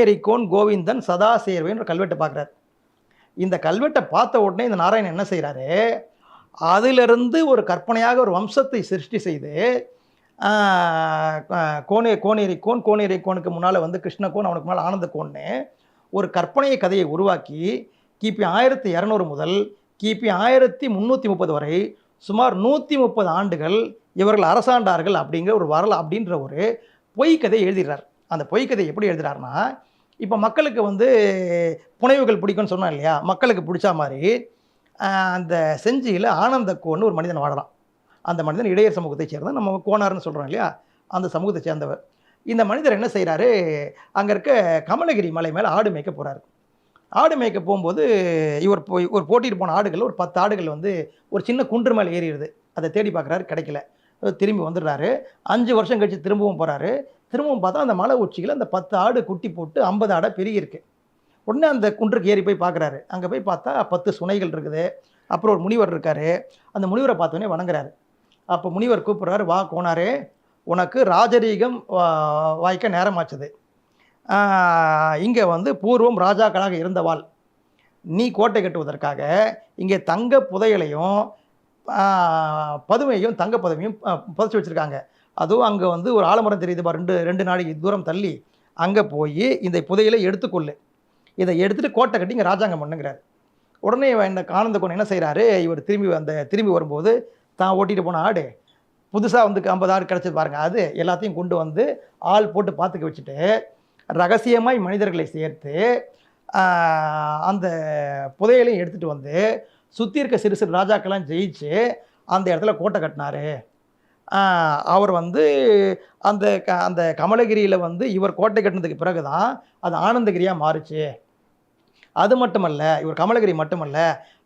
ஏரிக்கோன் கோவிந்தன் சதா சேர்வைன்ற கல்வெட்டை பார்க்குறாரு. இந்த கல்வெட்டை பார்த்த உடனே இந்த நாராயணன் என்ன செய்கிறாரு, அதிலிருந்து ஒரு கற்பனையாக ஒரு வம்சத்தை சிருஷ்டி செய்து, கோனேரிக்கோனுக்கு முன்னால் வந்து கிருஷ்ணகோன், அவனுக்கு முன்னால் ஆனந்தகோன்னு ஒரு கற்பனை கதையை உருவாக்கி கிபி 1200 முதல் கிபி 1330 வரை சுமார் 130 ஆண்டுகள் இவர்கள் அரசாண்டார்கள் அப்படிங்கிற ஒரு அப்படின்ற ஒரு பொய்க்கதையை எழுதுகிறார். அந்த பொய்க்கதை எப்படி எழுதுகிறாருன்னா, இப்போ மக்களுக்கு வந்து புனைவுகள் பிடிக்கும்னு சொன்னோம் இல்லையா, மக்களுக்கு பிடிச்ச மாதிரி அந்த செஞ்சியில் ஆனந்தகோன்னு ஒரு மனிதன் வாழறான். அந்த மனிதன் இடையர் சமூகத்தை சேர்ந்த நம்ம கோனார்னு சொல்கிறோம் இல்லையா, அந்த சமூகத்தை சேர்ந்தவர். இந்த மனிதர் என்ன செய்கிறாரு, அங்கே இருக்க கமலகிரி மலை மேலே ஆடு மேய்க்க போகிறாரு. ஆடு மேய்க்க போகும்போது இவர் போட்டிட்டு போன ஆடுகள் ஒரு 10 ஆடுகள் வந்து ஒரு சின்ன குன்று மேலே ஏறிடுது. அதை தேடி பார்க்குறாரு, கிடைக்கல. திரும்பி வந்துடுறாரு. 5 வருஷம் கழித்து திரும்பவும் போகிறாரு. திரும்பவும் பார்த்தா அந்த மலை உச்சியில் அந்த 10 ஆடு குட்டி போட்டு 50 ஆடாக பெருகிருக்கு. உடனே அந்த குன்றுக்கு ஏறி போய் பார்க்குறாரு. அங்கே போய் பார்த்தா 10 சுனைகள் இருக்குது. அப்புறம் ஒரு முனிவர் இருக்கார். அந்த முனிவரை பார்த்தோன்னே வணங்குறாரு. அப்போ முனிவர் கூப்பிட்றாரு, வா கோனாரே, உனக்கு ராஜரீகம் வாய்க்க நேரமாச்சுது. இங்கே வந்து பூர்வம் ராஜாக்களாக இருந்தவாள் நீ கோட்டை கட்டுவதற்காக இங்கே தங்க புதையலையும் பதுமையும் தங்க பதுமையும் புதைச்சி வச்சுருக்காங்க. அதுவும் அங்கே வந்து ஒரு ஆலமரம் தெரியுது பா, 2 நாளைக்கு தூரம் தள்ளி அங்கே போய் இந்த புதையலை எடுத்துக்கொள்ளு, இதை எடுத்துகிட்டு கோட்டை கட்டி இங்கே ராஜாங்கம் பண்ணுங்கிறார். உடனே இந்த ஆனந்தகோன் என்ன செய்கிறாரு, இவர் திரும்பி வரும்போது தான் ஓட்டிகிட்டு போன ஆடு புதுசாக வந்து 50 ஆடு கிடச்சி பாருங்க, அது எல்லாத்தையும் கொண்டு வந்து ஆள் போட்டு பார்த்துக்க வச்சுட்டு ரகசியமாய் மனிதர்களை சேர்த்து அந்த புதையலையும் எடுத்துகிட்டு வந்து சுற்றி இருக்க சிறு சிறு ராஜாக்கெல்லாம் ஜெயிச்சு அந்த இடத்துல கோட்டை கட்டினார். அவர் வந்து அந்த கமலகிரியில் வந்து இவர் கோட்டை கட்டினதுக்கு பிறகு தான் அது ஆனந்தகிரியாக மாறுச்சு. அது மட்டுமல்ல, இவர் கமலகிரி மட்டுமல்ல,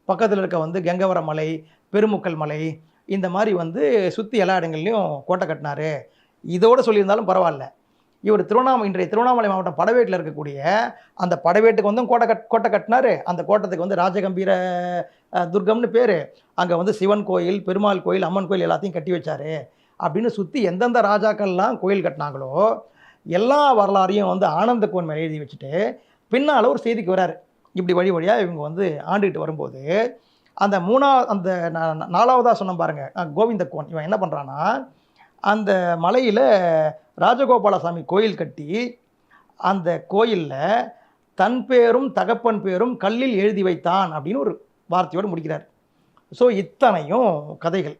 பக்கத்தில் இருக்க வந்து கெங்கவர மலை, பெருமுக்கல் மலை, இந்த மாதிரி வந்து சுற்றி எல்லா இடங்கள்லையும் கோட்டை கட்டினார். இதோடு சொல்லியிருந்தாலும் பரவாயில்ல, இவர் இன்றைய திருவண்ணாமலை மாவட்டம் படவேட்டில் இருக்கக்கூடிய அந்த படவேட்டுக்கு வந்து கோட்டை கட்டினார். அந்த கோட்டத்துக்கு வந்து ராஜகம்பீர துர்கம்னு பேர். அங்கே வந்து சிவன் கோயில், பெருமாள் கோயில், அம்மன் கோயில் எல்லாத்தையும் கட்டி வச்சார். அப்படின்னு சுற்றி எந்தெந்த ராஜாக்கள்லாம் கோயில் கட்டினாங்களோ எல்லா வரலாறையும் வந்து ஆனந்தகோன் மேலே எழுதி வச்சுட்டு பின்னால் ஒரு செய்திக்கு வராரு. இப்படி வழி வழியாக இவங்க வந்து ஆண்டுகிட்டு வரும்போது அந்த 4வதாக சொன்ன பாருங்கள் கோவிந்தகோன், இவன் என்ன பண்ணுறான்னா, அந்த மலையில் ராஜகோபாலசாமி கோயில் கட்டி அந்த கோயிலில் தன் பேரும் தகப்பன் பேரும் கல்லில் எழுதி வைத்தான் அப்படின்னு ஒரு வார்த்தையோடு முடிக்கிறார். ஸோ இத்தனையும் கதைகள்.